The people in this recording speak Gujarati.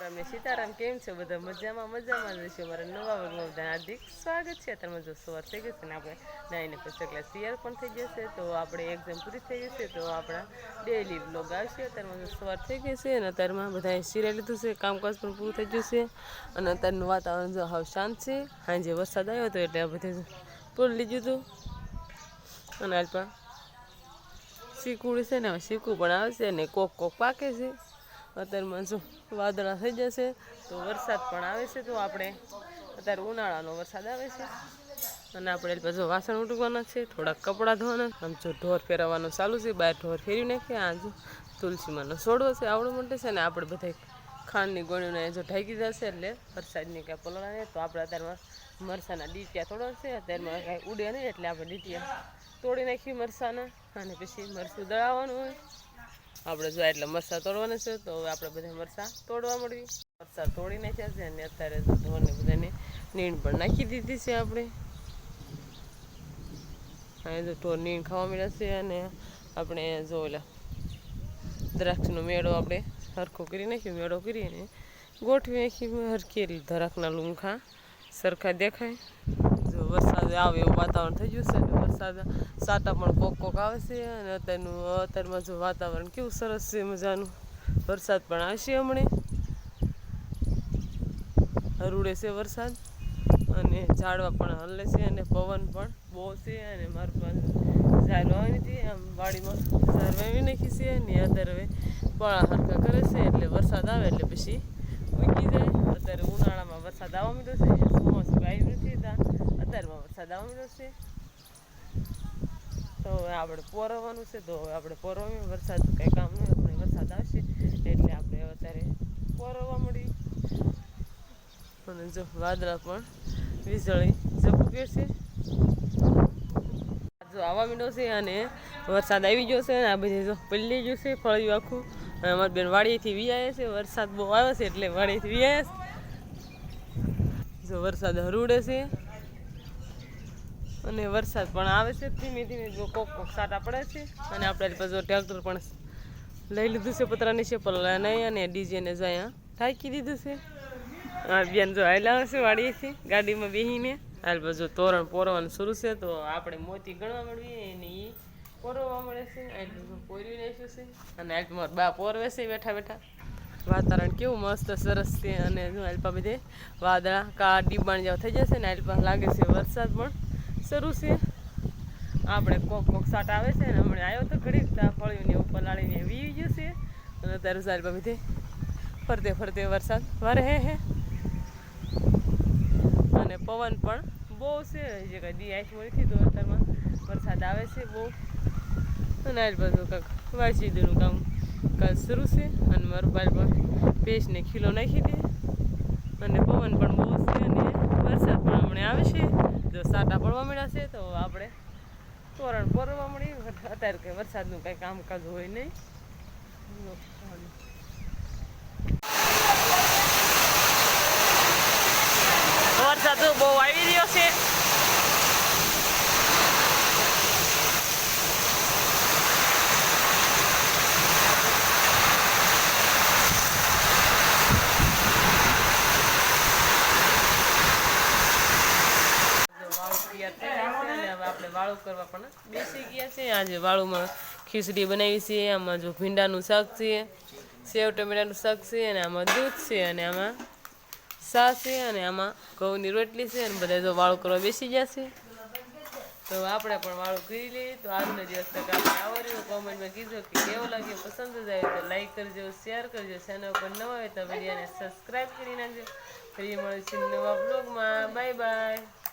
રામ ને સીતારામ કેમ છે બધા મજામાં જશે અમારા નવા વર્ગમાં બધા હાર્દિક સ્વાગત છે અત્યારમાં જો સવાર થઈ ગઈ છે ને આપણે નાઈને પછી ક્લાસ તૈયાર પણ થઈ જશે તો આપણે એક્ઝામ પૂરી થઈ જશે તો આપણા ડેઈલી બ્લોગ આવશે અત્યારમાં જો સવાર થઈ ગઈ છે અને અત્યારમાં બધા સિરાઈ લીધું છે કામકાજ પણ પૂરું થઈ ગયું છે અને અત્યારનું વાતાવરણ જો હાવ શાંત છે સાંજે વરસાદ આવ્યો હતો એટલે આ બધે પૂરી લીધું હતું અને અલ્પા શીકુડી છે ને શીકું પણ આવશે ને કોક પાકે છે અત્યારમાં જો વાદળા થઈ જશે તો વરસાદ પણ આવે છે તો આપણે અત્યારે ઉનાળાનો વરસાદ આવે છે અને આપણે પાછો વાસણ ઉટકવાના છે થોડાક કપડાં ધોવાના આમ જો ઢોર ફેરવવાનું ચાલુ છે બહાર ઢોર ફેરવી નાખીએ આ જો તુલસીમાંનો છોડવો છે આવડો મોટો છે ને આપણે બધા ખાંડની ગોળીઓને જો ઢાંકી જશે એટલે વરસાદની કાંઈ પલળા નહીં તો આપણે અત્યારમાં મરસાના ડીટિયા તોડવા છે અત્યારમાં કાંઈ ઉડે નહીં એટલે આપણે ડીટિયા તોડી નાખીએ મરસાના અને પછી મરસું દળાવવાનું હોય આપણે જો એટલે મરચાં તોડવાના છે તો હવે આપણે બધા મરચાં તોડવા મળવી મરચાં તોડી નાખ્યા છે અને અત્યારે ઢોરને બધાને નીણ પણ નાખી દીધી છે આપણે હા તો ઢોર નીણ ખાવા મળ્યા છે અને આપણે જો ઓલા દ્રાક્ષનો મેળો આપણે હરખો કરી નાખ્યો મેળો કરીને ગોઠવી નાખી હરખી ધરાકના લૂંખા સરખા દેખાય જો વરસાદ આવે એવું વાતાવરણ થઈ ગયું છે એટલે વરસાદ સાટા પણ કોક આવે છે અને અત્યારમાં જો વાતાવરણ કેવું સરસ છે મજાનું વરસાદ પણ આવશે હમણે હરુડે છે વરસાદ અને ઝાડવા પણ હલે છે અને પવન પણ બહુ છે અને મારું પાસે ઝાડ વાવી નથી આમ વાડીમાં ઝાડ વાવી નાખી છે ને અત્યારે હવે પળા હરખા કરે છે એટલે વરસાદ આવે એટલે પછી ઉગી જાય અત્યારે ઉનાળામાં વરસાદ આવવા માંડ્યો છે ચોમાસું આવ્યું નથી અત્યારમાં વરસાદ આવવા માંડ્યો છે તો હવે આપણે પોરવવાનું છે તો હવે આપણે પોરવા વરસાદ કંઈ કામ નહીં આપણે વરસાદ આવશે એટલે આપણે અત્યારે પોરવવા મળી અને જો વાદળા પણ વીજળી ઝબૂકે છે જો આવવા માંડ્યો છે અને વરસાદ આવી ગયો છે અને આ બધી જો પલ્લી ગયું છે ફળિયું આખું અને અમારી બેન વાડીએથી વીઆયા છે વરસાદ બહુ આવે છે એટલે વાડીએથી વીઆયા છે જો વરસાદ હરુડે છે અને વરસાદ પણ આવે છે ધીમે ધીમે જો કોક સાટા પડે છે અને આપણે પાછું ટ્રેક્ટર પણ લઈ લીધું છે પતરાની છે પલ્લા નહીં અને ડીજેને જો અહીંયા ઢાંકી દીધું છે બેન જો હાલ્યા હશે વાડીએથી ગાડીમાં બેસીને હાલ બાજુ તોરણ પોરવાનું શરૂ છે તો આપણે મોતી ગણવા મળીએ અને એ પોરવા મળે છે આટલું પોરવી નાખ્યું છે અને આટલું મારા બા પોરવે છે બેઠા બેઠા વાતાવરણ કેવું મસ્ત સરસ છે અને જો આલ્પા બધે વાદળા કા ડીબાણ જેવા થઈ જશે ને આલ્પા લાગે છે વરસાદ પણ શરૂ છે આપણે કોક સાટ આવે છે ને હમણાં આવ્યો તો ઘડીક ફળીને ઉપર લાડીને વી ગયું છે અને અત્યારે આલ્પા બધે ફરતે વરસાદ વારે હે અને પવન પણ બહુ છે જે કાંઈ દી આંખ મળીથી તો અત્યારમાં વરસાદ આવે છે બહુ અને આજ બાજુ કાંક વાંચીદનું કામ શરૂ છે અને મારું બાલ પણ પેસ્ટને ખીલો નાખી દે અને પવન પણ બહુ છે અને વરસાદ પણ હમણાં આવે છે જો સાટા પડવા મળ્યા છે તો આપણે તોરણ પોરવા મળી અત્યારે કંઈ વરસાદનું કાંઈ કામકાજ હોય નહીં વરસાદ બહુ આવી રહ્યો છે આપણે વાળું કરવા પણ બેસી ગયા છે આજે વાળુમાં ખીચડી બનાવી છે આમાં જો ભીંડાનું શાક છે સેવ ટમેટાનું શાક છે અને આમાં દૂધ છે અને આમાં સા છે અને આમાં ઘઉંની રોટલી છે અને બધા જો વાળું કરવા બેસી જશે તો આપણે પણ વાળું કરી લઈએ તો આજનો દિવસ તક આપણે આવડ્યું કોમેન્ટમાં કીધું કે કેવો લાગ્યો પસંદ જ આવે તો લાઈક કરજો શેર કરજો ચેનલ પર નવા હોય તો વિડીયોને સબસ્ક્રાઈબ કરી નાખજો ફરી મળીશું નવા બ્લોગમાં બાય બાય